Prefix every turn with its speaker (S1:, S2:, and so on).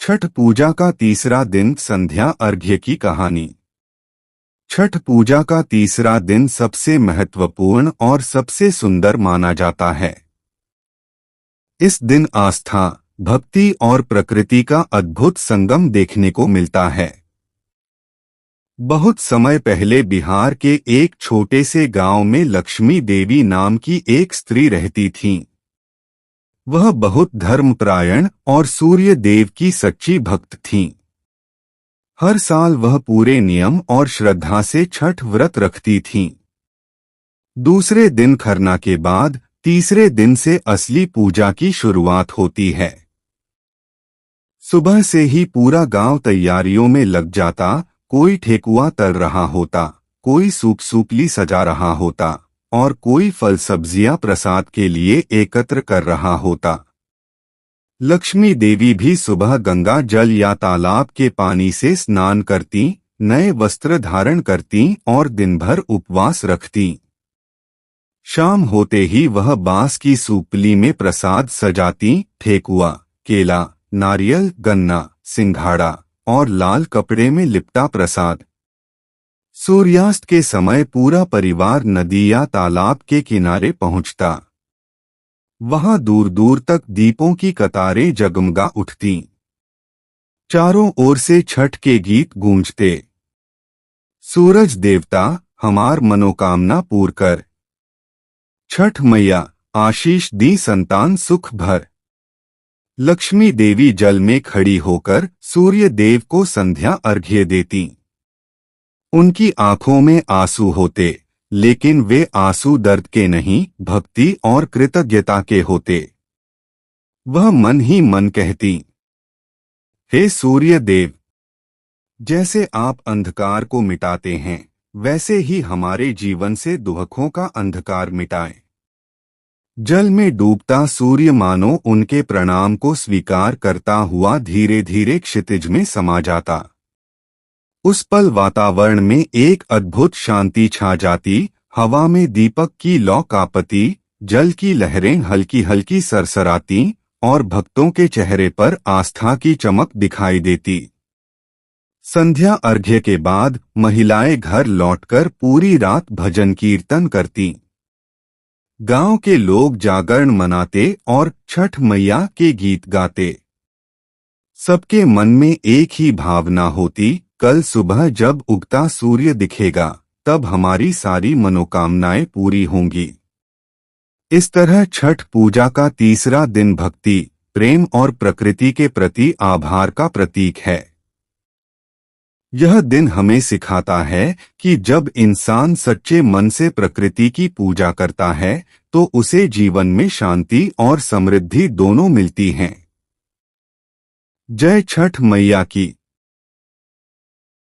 S1: छठ पूजा का तीसरा दिन संध्या अर्घ्य की कहानी। छठ पूजा का तीसरा दिन सबसे महत्वपूर्ण और सबसे सुंदर माना जाता है। इस दिन आस्था, भक्ति और प्रकृति का अद्भुत संगम देखने को मिलता है। बहुत समय पहले बिहार के एक छोटे से गांव में लक्ष्मी देवी नाम की एक स्त्री रहती थीं। वह बहुत धर्मपरायण और सूर्य देव की सच्ची भक्त थीं। हर साल वह पूरे नियम और श्रद्धा से छठ व्रत रखती थीं। दूसरे दिन खरना के बाद तीसरे दिन से असली पूजा की शुरुआत होती है। सुबह से ही पूरा गांव तैयारियों में लग जाता। कोई ठेकुआ तल रहा होता, कोई सूपली सजा रहा होता और कोई फल सब्जियां प्रसाद के लिए एकत्र कर रहा होता। लक्ष्मी देवी भी सुबह गंगा जल या तालाब के पानी से स्नान करती, नए वस्त्र धारण करती और दिन भर उपवास रखती। शाम होते ही वह बांस की सूपली में प्रसाद सजाती, ठेकुआ, केला, नारियल, गन्ना, सिंघाड़ा और लाल कपड़े में लिपटा प्रसाद। सूर्यास्त के समय पूरा परिवार नदी या तालाब के किनारे पहुंचता। वहां दूर दूर तक दीपों की कतारें जगमगा उठतीं। चारों ओर से छठ के गीत गूंजते। सूरज देवता, हमार मनोकामना पूर कर। छठ मैया, आशीष दी संतान सुख भर। लक्ष्मी देवी जल में खड़ी होकर सूर्य देव को संध्या अर्घ्य देती। उनकी आंखों में आंसू होते, लेकिन वे आंसू दर्द के नहीं, भक्ति और कृतज्ञता के होते। वह मन ही मन कहती, हे सूर्य देव, जैसे आप अंधकार को मिटाते हैं, वैसे ही हमारे जीवन से दुखों का अंधकार मिटाएं। जल में डूबता सूर्य मानो उनके प्रणाम को स्वीकार करता हुआ धीरे धीरे क्षितिज में समा जाता। उस पल वातावरण में एक अद्भुत शांति छा जाती। हवा में दीपक की लौ कांपती, जल की लहरें हल्की हल्की सरसराती और भक्तों के चेहरे पर आस्था की चमक दिखाई देती। संध्या अर्घ्य के बाद महिलाएं घर लौटकर पूरी रात भजन कीर्तन करती। गांव के लोग जागरण मनाते और छठ मैया के गीत गाते। सबके मन में एक ही भावना होती, कल सुबह जब उगता सूर्य दिखेगा, तब हमारी सारी मनोकामनाएं पूरी होंगी। इस तरह छठ पूजा का तीसरा दिन भक्ति, प्रेम और प्रकृति के प्रति आभार का प्रतीक है। यह दिन हमें सिखाता है कि जब इंसान सच्चे मन से प्रकृति की पूजा करता है, तो उसे जीवन में शांति और समृद्धि दोनों मिलती हैं। जय छठ मैया की।